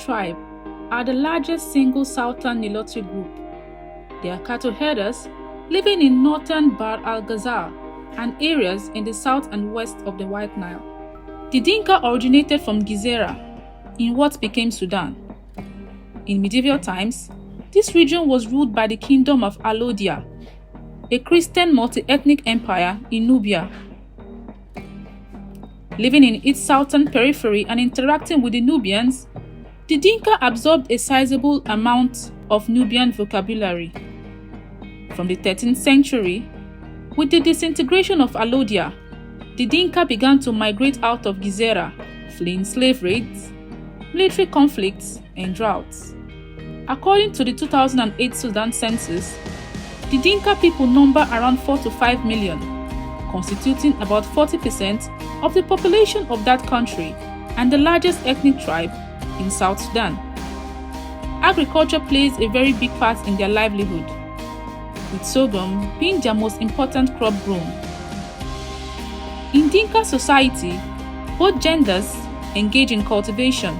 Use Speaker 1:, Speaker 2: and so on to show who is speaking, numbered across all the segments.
Speaker 1: tribe are the largest single southern Nilotic group. They are cattle herders living in northern Bahr al Ghazal and areas in the south and west of the White Nile. The Dinka originated from Gezira in what became Sudan. In medieval times, this region was ruled by the kingdom of Alodia, a Christian multi-ethnic empire in Nubia. Living in its southern periphery and interacting with the Nubians, the Dinka absorbed a sizable amount of Nubian vocabulary. From the 13th century, with the disintegration of Alodia, the Dinka began to migrate out of Gezira, fleeing slave raids, military conflicts, and droughts. According to the 2008 Sudan census, the Dinka people number around 4 to 5 million, constituting about 40% of the population of that country and the largest ethnic tribe in South Sudan. Agriculture plays a very big part in their livelihood, with sorghum being their most important crop grown. In Dinka society, both genders engage in cultivation,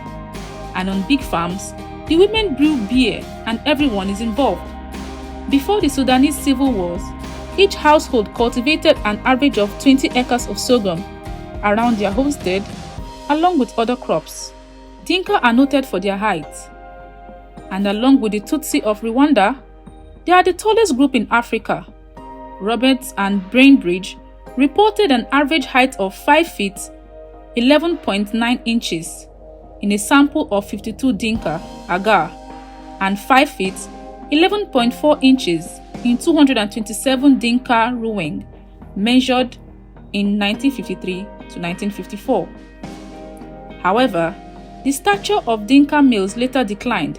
Speaker 1: and on big farms, the women brew beer and everyone is involved. Before the Sudanese civil wars, each household cultivated an average of 20 acres of sorghum around their homestead, along with other crops. Dinka are noted for their height, and along with the Tutsi of Rwanda, they are the tallest group in Africa. Roberts and Bainbridge reported an average height of 5 feet 11.9 inches in a sample of 52 Dinka agar and 5 feet 11.4 inches in 227 Dinka Ruweng measured in 1953 to 1954. However, the stature of Dinka males later declined,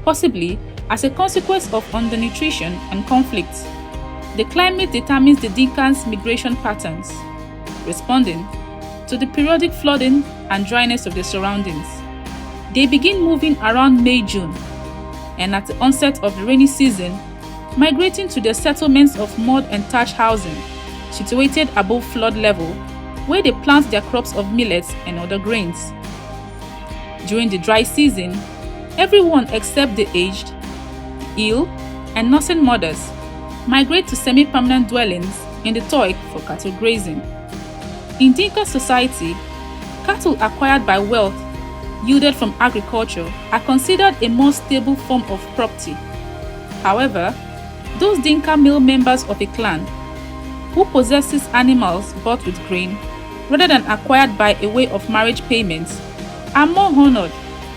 Speaker 1: possibly as a consequence of undernutrition and conflict. The climate determines the Dinka's migration patterns, responding to the periodic flooding and dryness of the surroundings. They begin moving around May-June, and at the onset of the rainy season, migrating to the settlements of mud and thatch housing, situated above flood level, where they plant their crops of millets and other grains. During the dry season, everyone except the aged, ill, and nursing mothers migrate to semi-permanent dwellings in the Toik for cattle grazing. In Dinka society, cattle acquired by wealth yielded from agriculture are considered a more stable form of property. However, those Dinka male members of a clan who possesses animals bought with grain rather than acquired by a way of marriage payments are more honored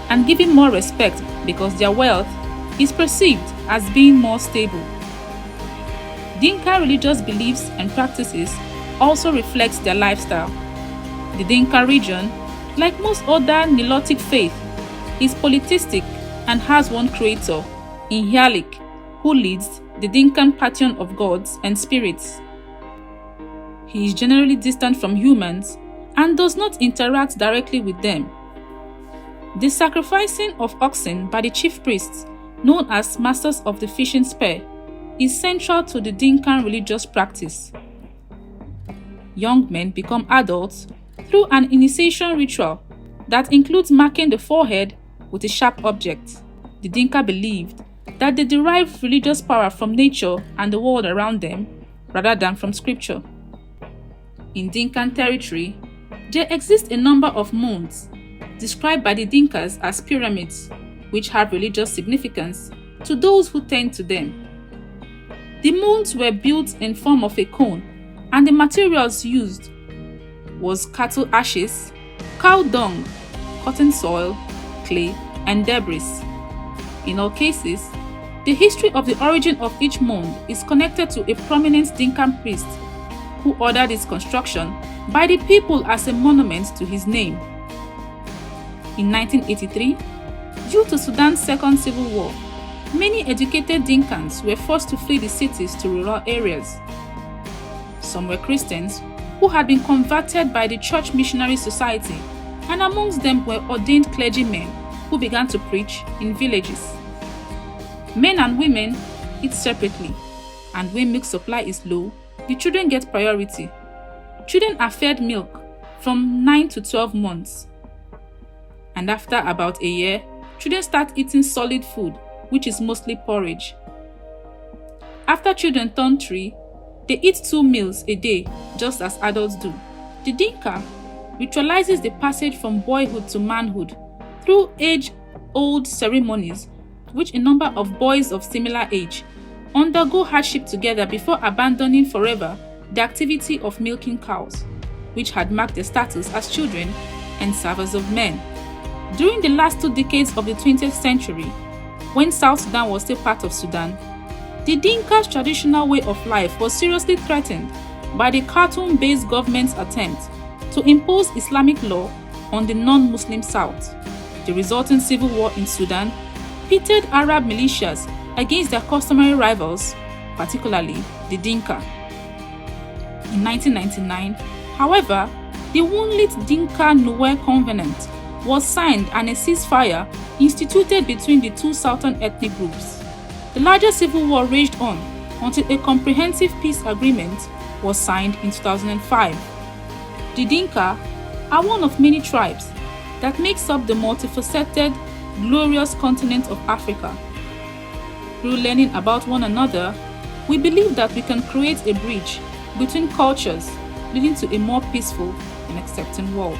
Speaker 1: and given more respect because their wealth is perceived as being more stable. Dinka religious beliefs and practices also reflects their lifestyle. The Dinka region, like most other Nilotic faith, is polytheistic and has one creator, Inhialik, who leads the Dinkan pantheon of gods and spirits. He is generally distant from humans and does not interact directly with them. The sacrificing of oxen by the chief priests, known as masters of the fishing spear, is central to the Dinkan religious practice. Young men become adults through an initiation ritual that includes marking the forehead with a sharp object. The Dinka believed that they derive religious power from nature and the world around them rather than from scripture. In Dinkan territory, there exist a number of mounds, described by the Dinkas as pyramids, which have religious significance to those who tend to them. The mounds were built in form of a cone, and the materials used was cattle ashes, cow dung, cotton soil, clay, and debris. In all cases, the history of the origin of each mound is connected to a prominent Dinkan priest who ordered its construction by the people as a monument to his name. In 1983, due to Sudan's second civil war, many educated Dinkans were forced to flee the cities to rural areas. Some were Christians who had been converted by the Church Missionary Society, and amongst them were ordained clergymen who began to preach in villages. Men and women eat separately, and when milk supply is low, the children get priority. Children are fed milk from 9 to 12 months, and after about a year, children start eating solid food, which is mostly porridge. After children turn 3, they eat 2 meals a day, just as adults do. The Dinka ritualizes the passage from boyhood to manhood through age-old ceremonies, which a number of boys of similar age undergo hardship together before abandoning forever the activity of milking cows, which had marked their status as children and servers of men. During the last 2 decades of the 20th century, when South Sudan was still part of Sudan, the Dinka's traditional way of life was seriously threatened by the Khartoum-based government's attempt to impose Islamic law on the non-Muslim South. The resulting civil war in Sudan pitted Arab militias against their customary rivals, particularly the Dinka. In 1999, however, the moonlit Dinka-Nuer Covenant was signed and a ceasefire instituted between the 2 southern ethnic groups. The larger civil war raged on until a comprehensive peace agreement was signed in 2005. The Dinka are one of many tribes that makes up the multifaceted, glorious continent of Africa. Through learning about one another, we believe that we can create a bridge between cultures, leading to a more peaceful and accepting world.